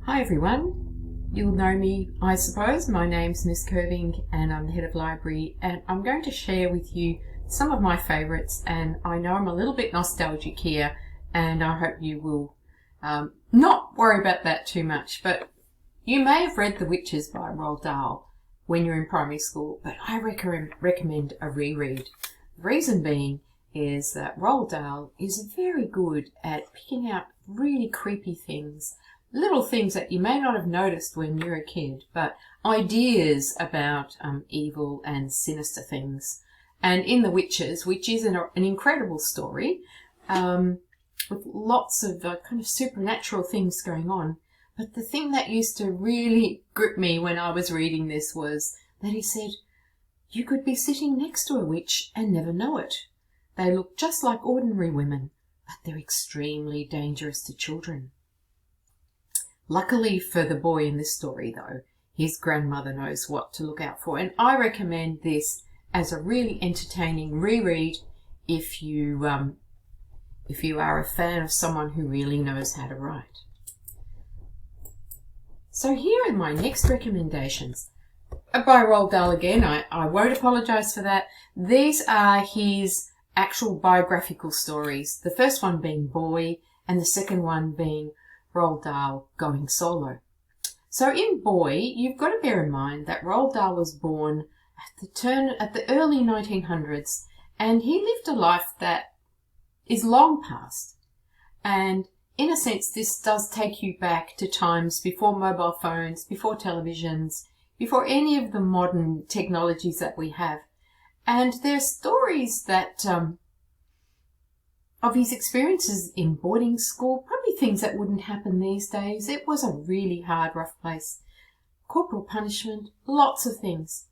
Hi everyone, you'll know me I suppose. My name's Miss Curving and I'm the head of library, and I'm going to share with you some of my favourites, and I know I'm a little bit nostalgic here and I hope you will not worry about that too much. But you may have read The Witches by Roald Dahl when you're in primary school, but I recommend a reread. The reason being is that Roald Dahl is very good at picking out really creepy things, little things that you may not have noticed when you're a kid, but ideas about evil and sinister things. And in The Witches, which is an incredible story, with lots of kind of supernatural things going on. But the thing that used to really grip me when I was reading this was that he said, you could be sitting next to a witch and never know it. They look just like ordinary women, but they're extremely dangerous to children. Luckily for the boy in this story, though, his grandmother knows what to look out for, and I recommend this as a really entertaining reread if you are a fan of someone who really knows how to write. So here are my next recommendations. By Roald Dahl again, I won't apologise for that. These are his actual biographical stories, the first one being Boy and the second one being Roald Dahl Going Solo. So in Boy, you've got to bear in mind that Roald Dahl was born at the early 1900s, and he lived a life that is long past. And in a sense, this does take you back to times before mobile phones, before televisions, before any of the modern technologies that we have. And there are stories that of his experiences in boarding school, probably things that wouldn't happen these days. It was a really hard, rough place. Corporal punishment, lots of things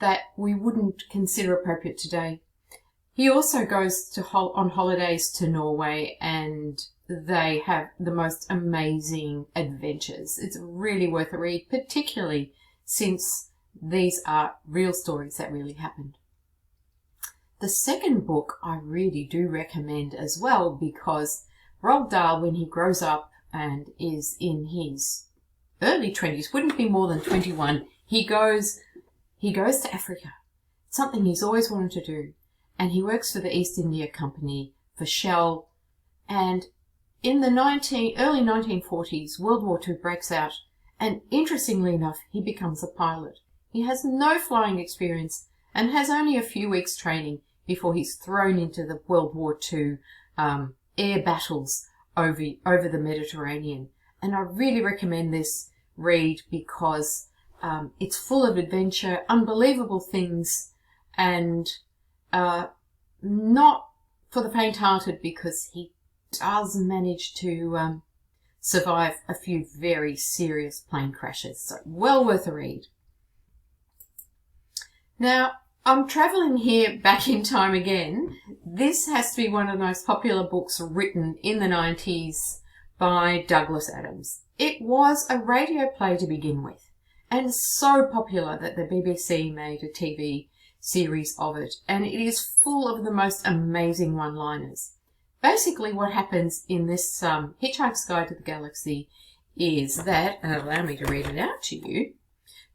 that we wouldn't consider appropriate today. He also goes on holidays to Norway, and they have the most amazing adventures. It's really worth a read, particularly since these are real stories that really happened. The second book I really do recommend as well, because Roald Dahl, when he grows up and is in his early 20s, wouldn't be more than 21, he goes to Africa. It's something he's always wanted to do. And he works for the East India Company, for Shell. And in the early 1940s, World War II breaks out. And interestingly enough, he becomes a pilot. He has no flying experience and has only a few weeks training before he's thrown into the World War II air battles over the Mediterranean. And I really recommend this read because it's full of adventure, unbelievable things, and not for the faint-hearted, because he does manage to survive a few very serious plane crashes. So well worth a read. Now, I'm travelling here back in time again. This has to be one of the most popular books written in the 90s by Douglas Adams. It was a radio play to begin with, and so popular that the BBC made a TV series of it, and it is full of the most amazing one-liners. Basically what happens in this Hitchhiker's Guide to the Galaxy is that, and allow me to read it out to you,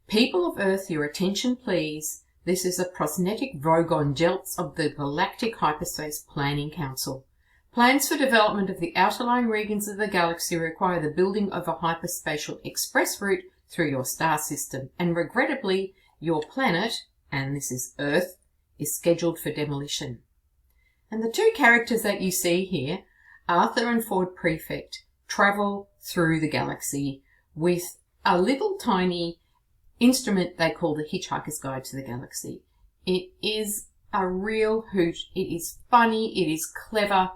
people of Earth, your attention please. This is a prosthetic Vogon Jeltz of the Galactic Hyperspace Planning Council. Plans for development of the outer-lying regions of the galaxy require the building of a hyperspatial express route through your star system, and regrettably, your planet, and this is Earth, is scheduled for demolition. And the two characters that you see here, Arthur and Ford Prefect, travel through the galaxy with a little tiny instrument they call the Hitchhiker's Guide to the Galaxy. It is a real hoot. It is funny. It is clever.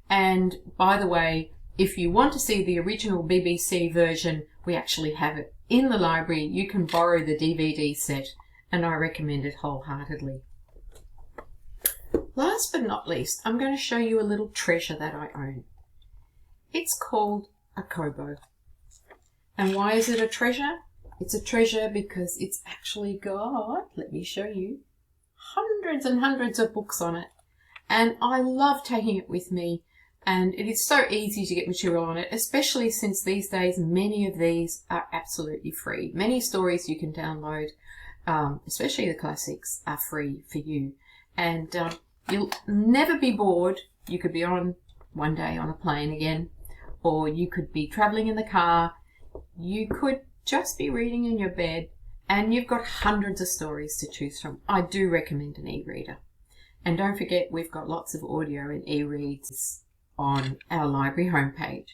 And by the way, if you want to see the original BBC version, we actually have it in the library. You can borrow the DVD set, and I recommend it wholeheartedly. Last but not least, I'm going to show you a little treasure that I own. It's called a Kobo. And why is it a treasure? It's a treasure because it's actually got, let me show you, hundreds and hundreds of books on it. And I love taking it with me And it is so easy to get material on it, especially since these days many of these are absolutely free. Many stories you can download, especially the classics, are free for you. And you'll never be bored. You could be on one day on a plane again, or you could be traveling in the car. You could just be reading in your bed, and you've got hundreds of stories to choose from. I do recommend an e-reader. And don't forget, we've got lots of audio and e-reads on our library homepage.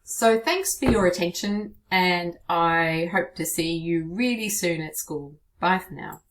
So thanks for your attention, and I hope to see you really soon at school. Bye for now.